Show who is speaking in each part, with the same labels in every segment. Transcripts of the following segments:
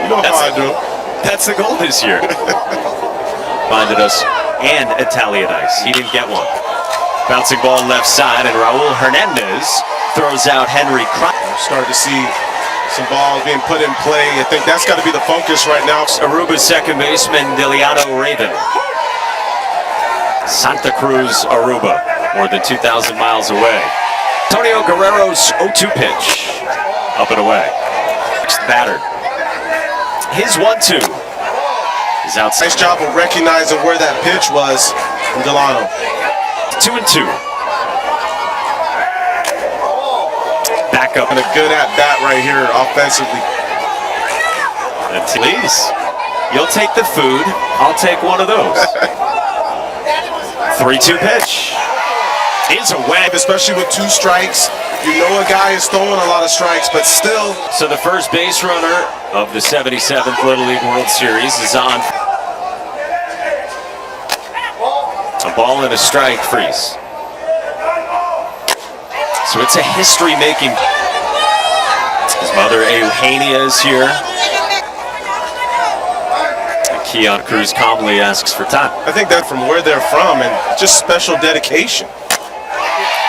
Speaker 1: You know how I do.
Speaker 2: That's the goal this year. Reminded us, and Italian ice. He didn't get one. Bouncing ball left side, and Raul Hernandez throws out Henry Kreis.
Speaker 1: Starting to see some balls being put in play. I think that's got to be the focus right now.
Speaker 2: Aruba's second baseman, Diliano Raven. Santa Cruz, Aruba, more than 2,000 miles away. Antonio Guerrero's 0-2 pitch, up and away. Next batter. His 1-2 is outside.
Speaker 1: Nice job of recognizing where that pitch was from Delano.
Speaker 2: 2-2. Back up.
Speaker 1: And a good at-bat right here offensively.
Speaker 2: Please, you'll take the food. I'll take one of those. 3-2 pitch. Is away.
Speaker 1: Especially with 2 strikes. You know a guy is throwing a lot of strikes, but still.
Speaker 2: So the first base runner of the 77th Little League World Series is on. A ball and a strike, freeze. So it's a history-making. His mother, Eugenia, is here. And Keon Cruz calmly asks for time.
Speaker 1: I think that from where they're from and just special dedication.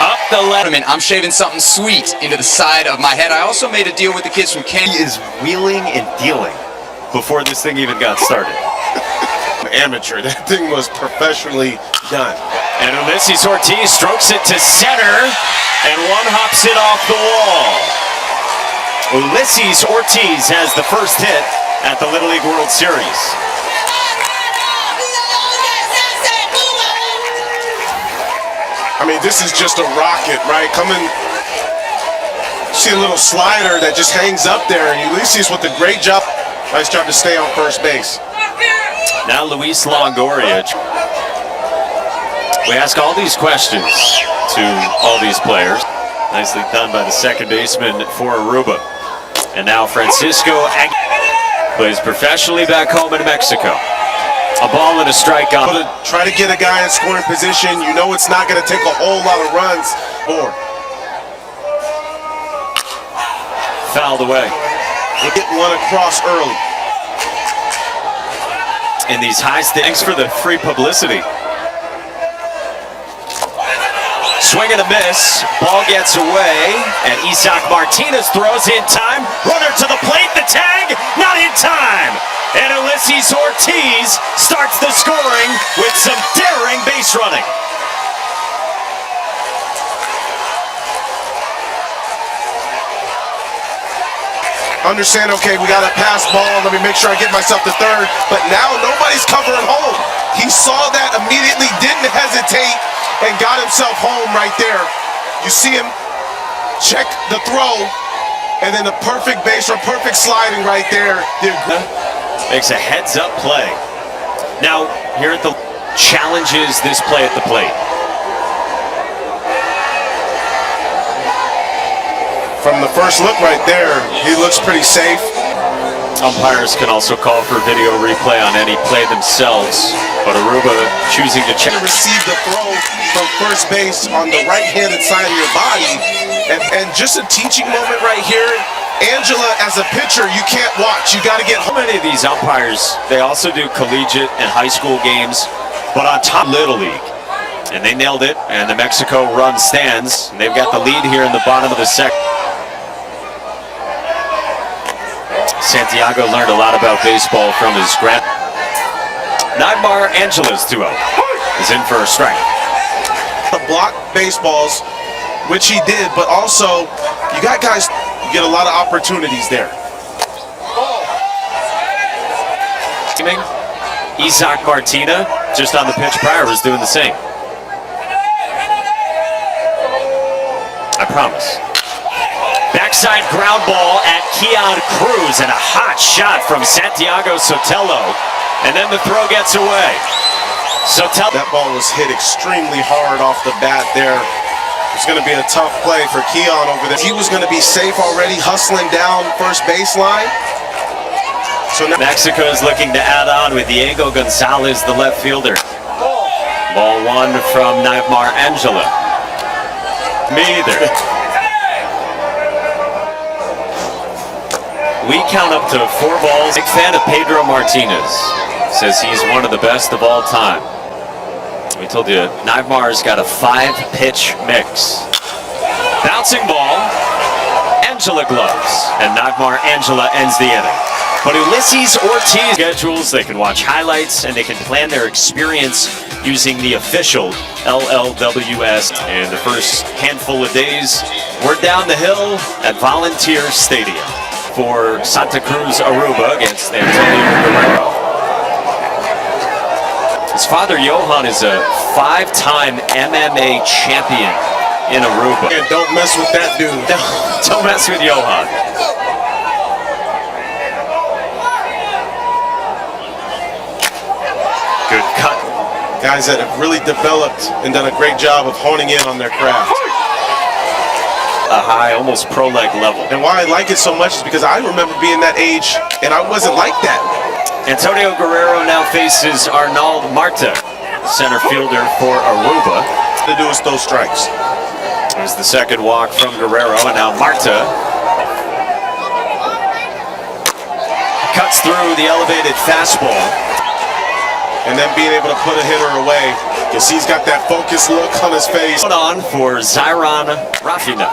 Speaker 2: Up the left.
Speaker 3: I'm shaving something sweet into the side of my head. I also made a deal with the kids from Kenya.
Speaker 2: He is wheeling and dealing before this thing even got started.
Speaker 1: Amateur. That thing was professionally done.
Speaker 2: And Ulysses Ortiz strokes it to center, and one hops it off the wall. Ulysses Ortiz has the first hit at the Little League World Series.
Speaker 1: I mean, this is just a rocket, right? Coming, see a little slider that just hangs up there, and Ulysses with a great job. Nice job to stay on first base.
Speaker 2: Now Luis Longoria. We ask all these questions to all these players. Nicely done by the second baseman for Aruba. And now Francisco plays professionally back home in Mexico. A ball and a strike on.
Speaker 1: Try to get a guy in scoring position. You know it's not going to take a whole lot of runs. Or
Speaker 2: fouled away.
Speaker 1: They get one across early.
Speaker 2: In these high stakes for the free publicity. Swing and a miss. Ball gets away, and Isaac Martinez throws in time. Runner to the plate. The tag, not in time. And Ulysses Ortiz starts the scoring with some daring base running.
Speaker 1: Understand, okay, we got a pass ball. Let me make sure I get myself to third. But now nobody's covering home. He saw that immediately, didn't hesitate, and got himself home right there. You see him check the throw, and then the perfect base or perfect sliding right there.
Speaker 2: Makes a heads-up play. Now, here at the challenges this play at the plate.
Speaker 1: From the first look right there, he looks pretty safe.
Speaker 2: Umpires can also call for video replay on any play themselves, but Aruba choosing to check.
Speaker 1: Receive the throw from first base on the right-handed side of your body, and just a teaching moment right here. Angela, as a pitcher, you can't watch. You got to get home.
Speaker 2: Many of these umpires, they also do collegiate and high school games, but on top Little League. And they nailed it, and the Mexico run stands. And they've got the lead here in the bottom of the second. Santiago learned a lot about baseball from his grand. Neymar Angela's duo is in for a strike.
Speaker 1: Block baseballs, which he did, but also you got guys. You get a lot of opportunities there.
Speaker 2: Isaac Martina, just on the pitch prior, was doing the same. I promise. Backside ground ball at Keon Cruz, and a hot shot from Santiago Sotelo. And then the throw gets away. Sotelo.
Speaker 1: That ball was hit extremely hard off the bat there. It's going to be a tough play for Keon over there. He was going to be safe already, hustling down first baseline. So now
Speaker 2: Mexico is looking to add on with Diego Gonzalez, the left fielder. Ball one from Neymar Angela. Me either. We count up to 4 balls. Big fan of Pedro Martinez. Says he's one of the best of all time. We told you, Nigmar's got a 5-pitch mix. Bouncing ball, Angela gloves, and Nigmar Angela ends the inning. But Ulysses Ortiz schedules, they can watch highlights and they can plan their experience using the official LLWS. And the first handful of days, we're down the hill at Volunteer Stadium for Santa Cruz Aruba against Antonio Guerrero. His father, Johan, is a 5-time MMA champion in Aruba.
Speaker 1: And don't mess with that dude.
Speaker 2: Don't mess with Johan. Good cut.
Speaker 1: Guys that have really developed and done a great job of honing in on their craft.
Speaker 2: A high, almost pro-leg level.
Speaker 1: And why I like it so much is because I remember being that age and I wasn't like that.
Speaker 2: Antonio Guerrero now faces Arnold Marta, center fielder for Aruba.
Speaker 1: To do is throw strikes.
Speaker 2: There's the second walk from Guerrero, and now Marta cuts through the elevated fastball.
Speaker 1: And then being able to put a hitter away because he's got that focused look on his face.
Speaker 2: On for Zyron Rafina.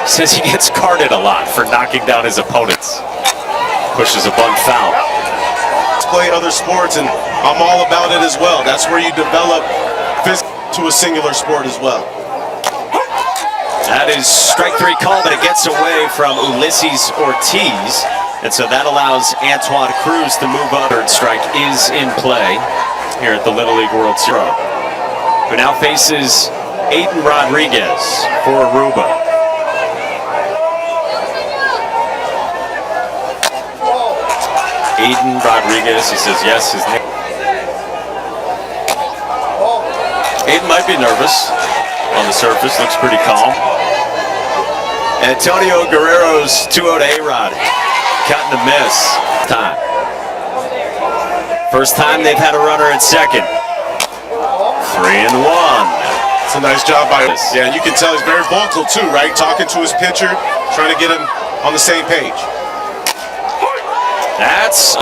Speaker 2: Says he gets carded a lot for knocking down his opponents. Pushes a bunt foul.
Speaker 1: Play other sports, and I'm all about it as well. That's where you develop to a singular sport as well.
Speaker 2: That is strike 3 call, but it gets away from Ulysses Ortiz. And so that allows Antoine Cruz to move up. Third strike is in play here at the Little League World Series. Who now faces Aiden Rodriguez for Aruba. Aiden Rodriguez, he says yes, his name. Aiden might be nervous on the surface, looks pretty calm. Antonio Guerrero's 2-0 to A-Rod. Cut and a miss. Time. First time they've had a runner at second. 3-1.
Speaker 1: It's a nice job by us. Yeah, and you can tell he's very vocal too, right? Talking to his pitcher, trying to get him on the same page.
Speaker 2: That's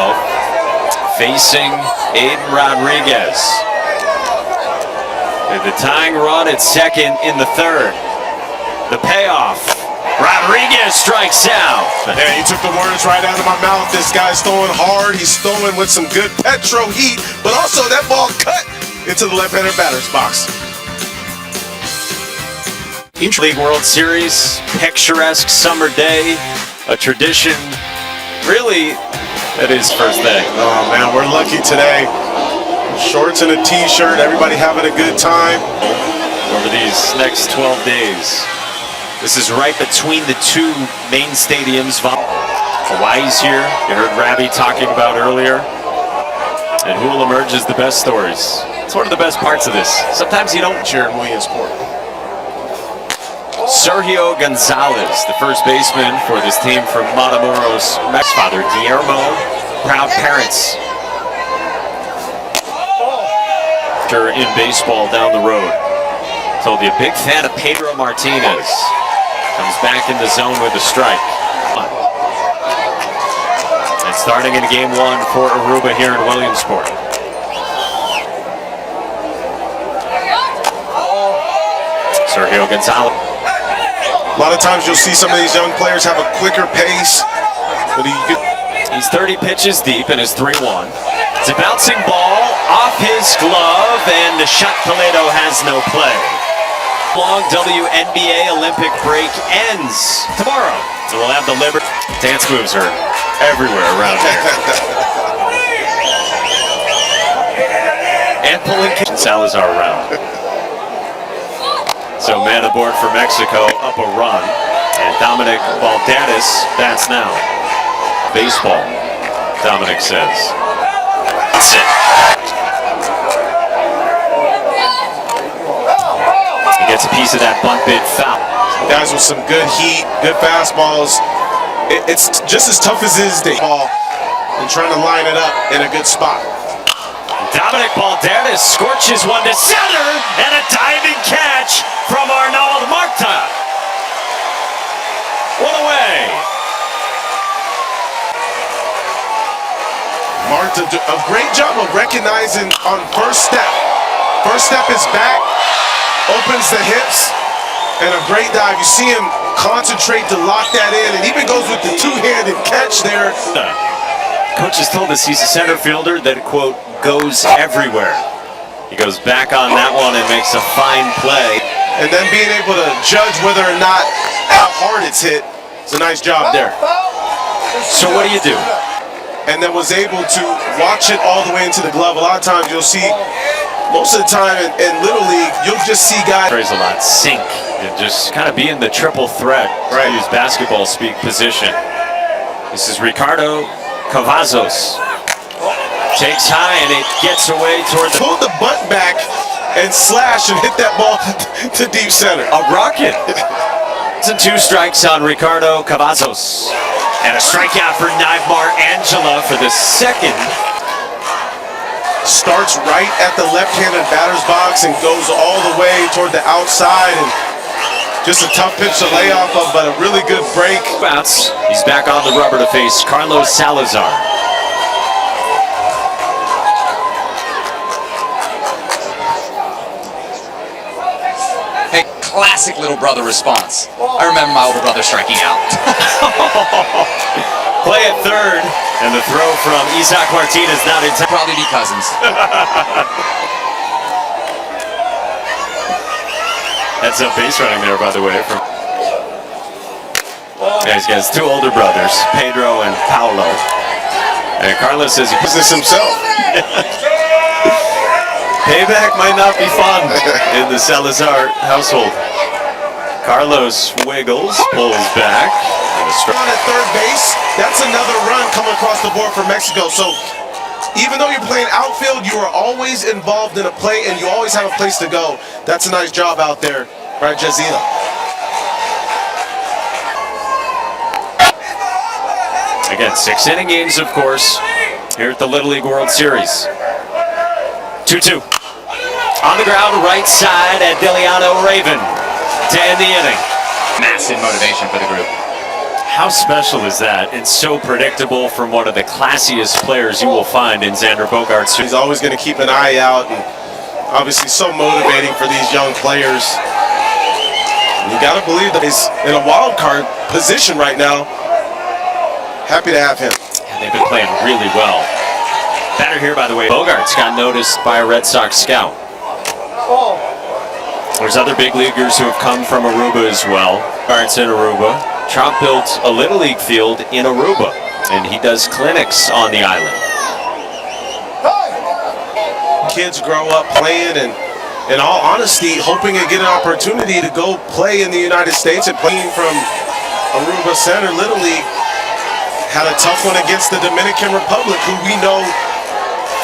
Speaker 2: facing Aiden Rodriguez. And the tying run at second in the third. The payoff. Rodriguez strikes out.
Speaker 1: Yeah, you took the words right out of my mouth. This guy's throwing hard. He's throwing with some good petro heat, but also that ball cut into the left-hander batter's box.
Speaker 2: League World Series, picturesque summer day, a tradition. Really, that is first day.
Speaker 1: Oh man, we're lucky today. Shorts and a t-shirt, everybody having a good time.
Speaker 2: Over these next 12 days. This is right between the two main stadiums. Hawaii's here. You heard Rabbi talking about earlier. And who will emerge as the best stories? It's one of the best parts of this. Sometimes you don't
Speaker 1: cheer in Williamsport.
Speaker 2: Sergio Gonzalez, the first baseman for this team from Matamoros. Max father, Guillermo, proud parents. In baseball down the road. Told you, a big fan of Pedro Martinez. Comes back in the zone with a strike. And starting in game 1 for Aruba here in Williamsport. Sergio Gonzalez.
Speaker 1: A lot of times you'll see some of these young players have a quicker pace, but
Speaker 2: he's 30 pitches deep in his 3-1. It's a bouncing ball off his glove, and the shot Toledo has no play. Long WNBA Olympic break ends tomorrow. So we'll have the Liberty. Dance moves are everywhere around here. And pulling Salazar around. So man aboard for Mexico, up a run. And Dominic Balderas bats now. Baseball, Dominic says. That's it. He gets a piece of that bunt bid foul.
Speaker 1: Guys with some good heat, good fastballs. It's just as tough as it is to ball and trying to line it up in a good spot.
Speaker 2: Dominic Balderas scorches one to center, and a diving catch from Arnold Marta. One away.
Speaker 1: Mark did a great job of recognizing on first step. First step is back, opens the hips, and a great dive. You see him concentrate to lock that in, and even goes with the two-handed catch there.
Speaker 2: Coach has told us he's a center fielder that, quote, goes everywhere. He goes back on that one and makes a fine play.
Speaker 1: And then being able to judge whether or not how hard it's hit, it's a nice job there.
Speaker 2: So what do you do?
Speaker 1: And then was able to watch it all the way into the glove. A lot of times you'll see, most of the time in Little League, you'll just see guys.
Speaker 2: Praise a lot, sink, and just kind of be in the triple threat,
Speaker 1: right?
Speaker 2: Use basketball speak position. This is Ricardo Cavazos. Takes high and it gets away toward the...
Speaker 1: Pulled the butt back and slash and hit that ball to deep center.
Speaker 2: A rocket. And 2 strikes on Ricardo Cavazos. And a strikeout for Neymar Angela for the second.
Speaker 1: Starts right at the left-handed batter's box and goes all the way toward the outside. And just a tough pitch to lay off of, but a really good break.
Speaker 2: Bounce. He's back on the rubber to face Carlos Salazar.
Speaker 3: Classic little brother response. I remember my older brother striking out.
Speaker 2: Play at third, and the throw from Isaac Martinez not in time.
Speaker 3: Probably be cousins.
Speaker 2: That's a base running there, by the way. Yeah, he's got his 2 older brothers, Pedro and Paulo. And Carlos says he puts this himself. Payback might not be fun in the Salazar household. Carlos wiggles, pulls back.
Speaker 1: On at third base, that's another run coming across the board for Mexico. So even though you're playing outfield, you are always involved in a play and you always have a place to go. That's a nice job out there, right, Jazila?
Speaker 2: Again, 6-inning games, of course, here at the Little League World Series. 2-2. On the ground, right side at Deliano Raven to end the inning.
Speaker 3: Massive motivation for the group.
Speaker 2: How special is that? And so predictable from one of the classiest players you will find in Xander Bogaerts.
Speaker 1: He's always going to keep an eye out, and obviously so motivating for these young players. You got to believe that he's in a wild card position right now. Happy to have him.
Speaker 2: And they've been playing really well. Batter here, by the way. Bogaerts got noticed by a Red Sox scout. There's other big leaguers who have come from Aruba as well. Bogaerts in Aruba. Trump built a Little League field in Aruba, and he does clinics on the island.
Speaker 1: Kids grow up playing and, in all honesty, hoping to get an opportunity to go play in the United States. And playing from Aruba Center, Little League had a tough one against the Dominican Republic, who we know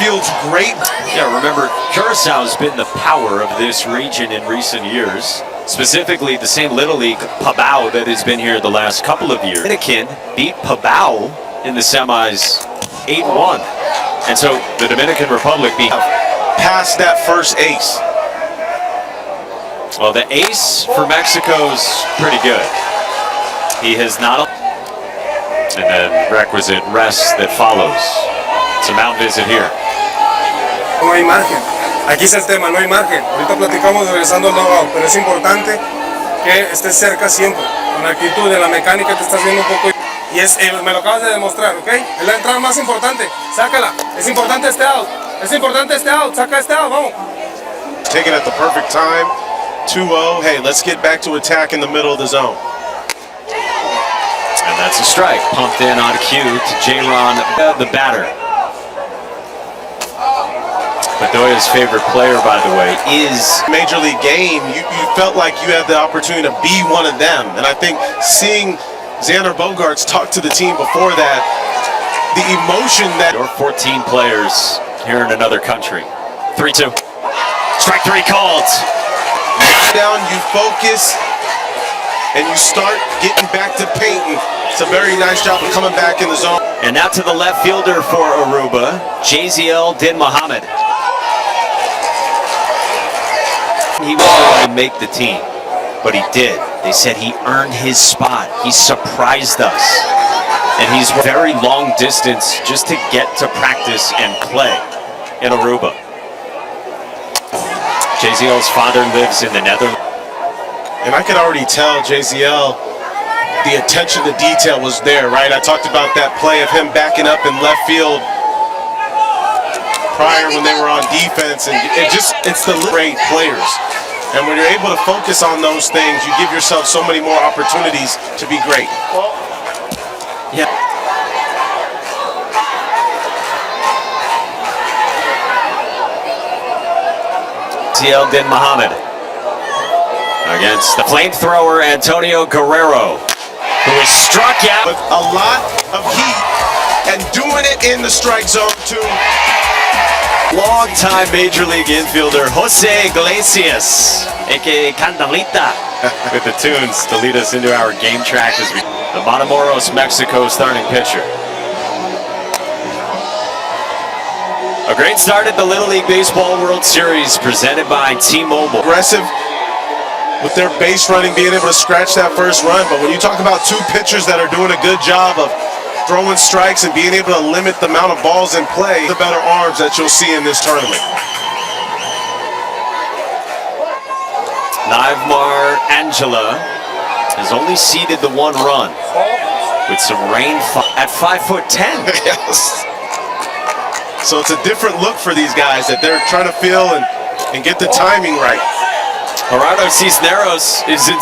Speaker 1: fields great.
Speaker 2: Yeah, remember, Curaçao's been the power of this region in recent years. Specifically, the same Little League Pabao that has been here the last couple of years. Dominican beat Pabao in the semis 8-1. And so the Dominican Republic beat
Speaker 1: past that first ace.
Speaker 2: Well, the ace for Mexico's pretty good. He has not. And then requisite rest that follows. It's a mound visit here.
Speaker 4: No hay margen. Aquí es el tema, no hay margen. Ahorita platicamos regresando al dugout, pero es importante que estés cerca siempre. Con la actitud de la mecánica te estás viendo un poco. Y me lo acabas de demostrar, ¿ok? Es la entrada más importante. Sácala. Es importante este out. Es importante este out. Saca este out, vamos.
Speaker 1: Taken at the perfect time. 2-0. Hey, let's get back to attack in the middle of the zone.
Speaker 2: And that's a strike. Pumped in on cue to J-Ron, the batter. Bedoya's favorite player, by the way, is
Speaker 1: Major League game. You felt like you had the opportunity to be one of them. And I think seeing Xander Bogaerts talk to the team before that, the emotion that...
Speaker 2: Or 14 players here in another country. 3-2. Strike 3 called.
Speaker 1: Down, you focus, and you start getting back to painting. It's a very nice job of coming back in the zone.
Speaker 2: And now to the left fielder for Aruba, JZL Din Mohammed. He was going to make the team, but he did. They said he earned his spot. He surprised us. And he's very long distance just to get to practice and play in Aruba. JZL's father lives in the Netherlands.
Speaker 1: And I could already tell JZL, the attention to detail was there, right? I talked about that play of him backing up in left field prior when they were on defense, and it's the great players. And when you're able to focus on those things, you give yourself so many more opportunities to be great.
Speaker 2: Yeah. Ziel Din Mohammed against the flamethrower Antonio Guerrero, who was struck out
Speaker 1: with a lot of heat and doing it in the strike zone too.
Speaker 2: Long-time Major League infielder Jose Iglesias, aka Candelita, with the tunes to lead us into our game track as we the Matamoros, Mexico starting pitcher. A great start at the Little League Baseball World Series presented by T-Mobile.
Speaker 1: Aggressive with their base running, being able to scratch that first run. But when you talk about two pitchers that are doing a good job of throwing strikes and being able to limit the amount of balls in play, the better arms that you'll see in this tournament.
Speaker 2: Nivmar Angela has only seeded the one run with some rain at 5'10".
Speaker 1: Yes. So it's a different look for these guys that they're trying to feel and get the timing right.
Speaker 2: Gerardo Cisneros is in